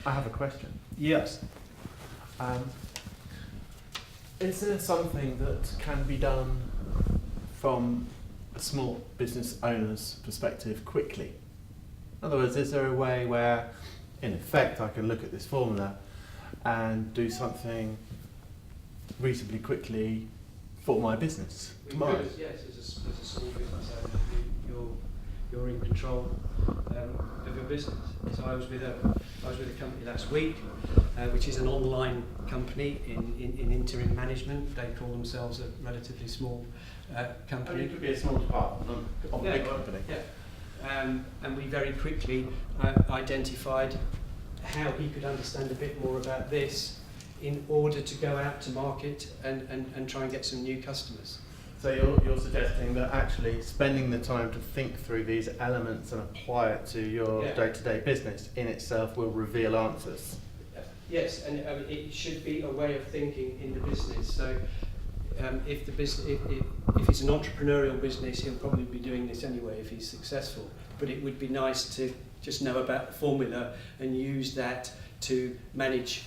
I have a question. Yes. Is there something that can be done from a small business owner's perspective quickly? In other words, is there a way where, in effect, I can look at this formula and do something reasonably quickly for my business tomorrow? Could, yes, as a small business owner, you're in control of your business. So I was with a company last week, which is an online company in interim management. They call themselves a relatively small company. I mean, it could be a small department of a big company. Yeah. And we very quickly identified how he could understand a bit more about this in order to go out to market and try and get some new customers. So you're suggesting that actually spending the time to think through these elements and apply it to your day-to-day business in itself will reveal answers? Yes, and it should be a way of thinking in the business. So if it's an entrepreneurial business, he'll probably be doing this anyway if he's successful. But it would be nice to just know about the formula and use that to manage,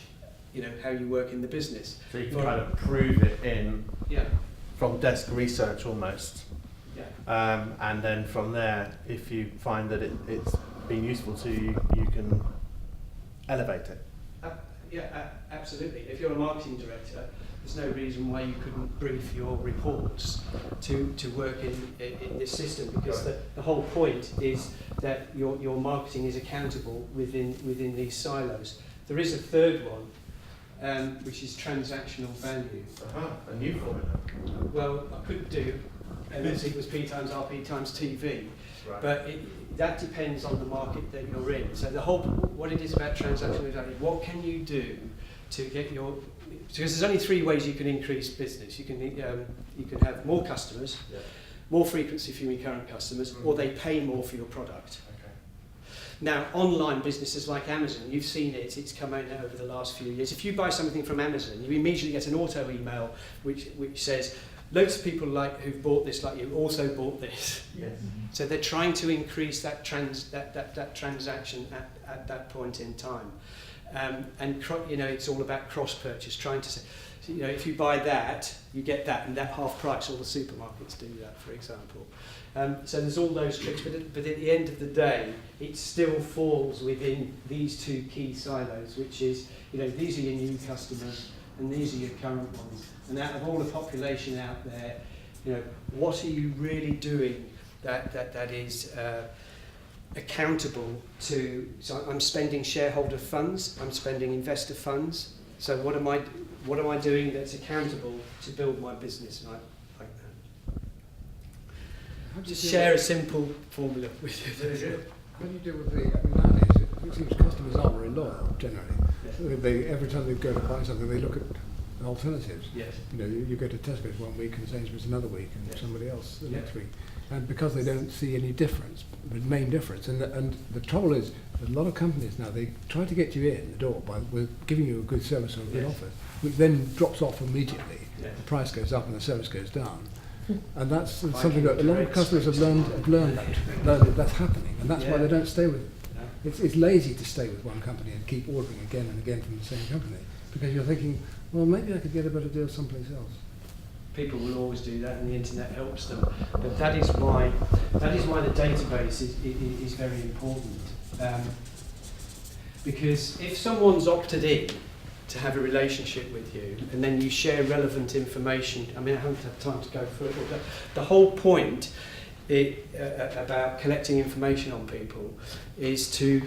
how you work in the business. So you can kind of prove it in from desk research almost. Yeah. And then from there, if you find that it's been useful to you, you can elevate it. Absolutely. If you're a marketing director, there's no reason why you couldn't brief your reports to work in this system, because the whole point is that your marketing is accountable within these silos. There is a third one, which is transactional value. A new formula. Well, I could do MS equals P times RP times TV, right. But that depends on the market that you're in. So what it is about transactional value, what can you do to get because there's only three ways you can increase business. You can have more customers, more frequency from your current customers, or they pay more for your product. Now, online businesses like Amazon, you've seen it's come out now over the last few years. If you buy something from Amazon, you immediately get an auto email which says, loads of people who've bought this like you also bought this. Yes. So they're trying to increase that transaction at that point in time. And it's all about cross-purchase, trying to say, if you buy that, you get that, and that half price. All the supermarkets do that, for example. So there's all those tricks, but at the end of the day, it still falls within these two key silos, which is, these are your new customers and these are your current ones. And out of all the population out there, what are you really doing that is accountable to? So I'm spending shareholder funds, I'm spending investor funds. So what am I doing that's accountable to build my business like that? Just share a simple formula with you. How do you deal with nowadays it seems customers aren't very loyal generally. Yes. Every time they go to buy something, they look at alternatives. Yes. You go to Tesco's one week and Sainsbury's another week and somebody else the next week. And because they don't see any difference, the main difference, and the trouble is, a lot of companies now, they try to get you in the door with giving you a good service or a good offer, which then drops off immediately. Yes. The price goes up and the service goes down. And that's something that a lot of customers have learned that's happening, and that's why they don't stay with it. It's lazy to stay with one company and keep ordering again and again from the same company, because you're thinking, well, maybe I could get a better deal someplace else. People will always do that, and the internet helps them. But that is why the database is very important. Because if someone's opted in to have a relationship with you, and then you share relevant information, I haven't had time to go through it all, but the whole point about collecting information on people is to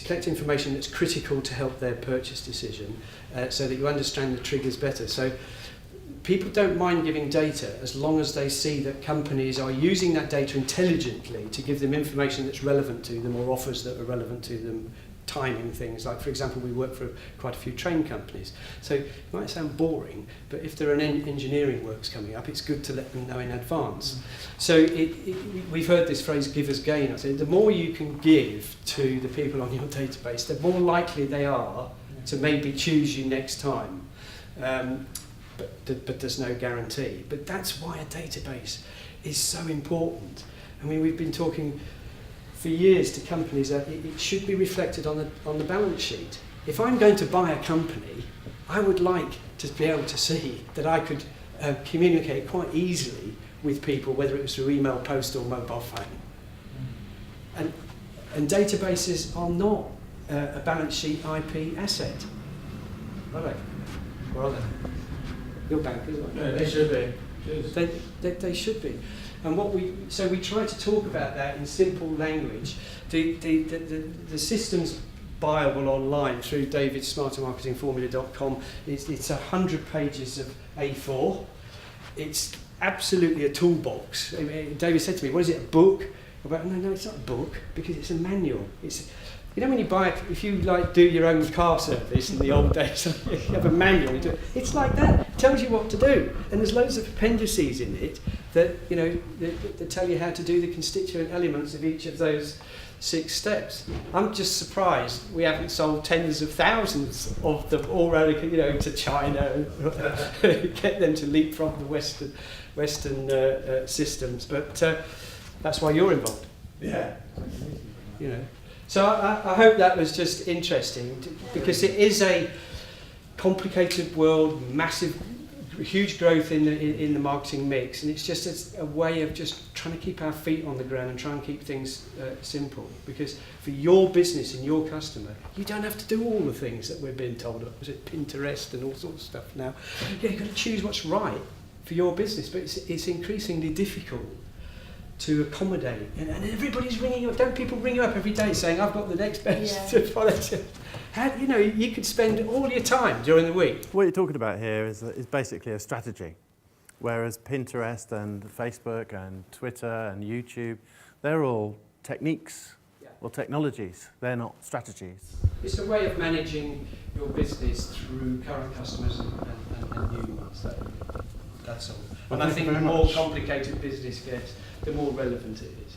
collect information that's critical to help their purchase decision, so that you understand the triggers better. So people don't mind giving data as long as they see that companies are using that data intelligently to give them information that's relevant to them, or offers that are relevant to them, timing things. Like, for example, we work for quite a few train companies. So it might sound boring, but if there are engineering works coming up, it's good to let them know in advance. So we've heard this phrase, give as gain. I say the more you can give to the people on your database, the more likely they are to maybe choose you next time. But there's no guarantee. But that's why a database is so important. We've been talking for years to companies that it should be reflected on the balance sheet. if I'm going to buy a company, I would like to be able to see that I could communicate quite easily with people, whether it was through email, post or mobile phone. And databases are not a balance sheet IP asset. Are they? Or are they? Your bankers, aren't they? Yeah, they should be. They should be. And so we try to talk about that in simple language. The systems buyable online through davidsmartermarketingformula.com. It's 100 pages of A4. It's absolutely a toolbox. I mean, David said to me, "What is it? A book?" About no, it's not a book because it's a manual. It's, you know, when you buy, if you like do your own car service in the old days, you have a manual. You do it. It's like that. It tells you what to do, and there's loads of appendices in it that that tell you how to do the constituent elements of each of those 6 steps. I'm just surprised we haven't sold tens of thousands of them already, to China and get them to leapfrog the Western systems. But that's why you're involved. Yeah. So I hope that was just interesting, because it is a complicated world, massive, huge growth in the marketing mix, and it's just a way of just trying to keep our feet on the ground and try and keep things simple. Because for your business and your customer, you don't have to do all the things that we're being told. Was it Pinterest and all sorts of stuff now? Yeah, you've got to choose what's right for your business, but it's increasingly difficult to accommodate, and everybody's ringing you up. Don't people ring you up every day saying, "I've got the next best product"? How, you could spend all your time during the week. What you're talking about here is basically a strategy, whereas Pinterest and Facebook and Twitter and YouTube, they're all techniques or technologies. They're not strategies. It's a way of managing your business through current customers and new ones. That's all. And I think the more complicated business gets, the more relevant it is.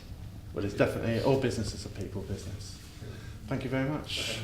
Well, it's definitely, all business is a people business. Thank you very much.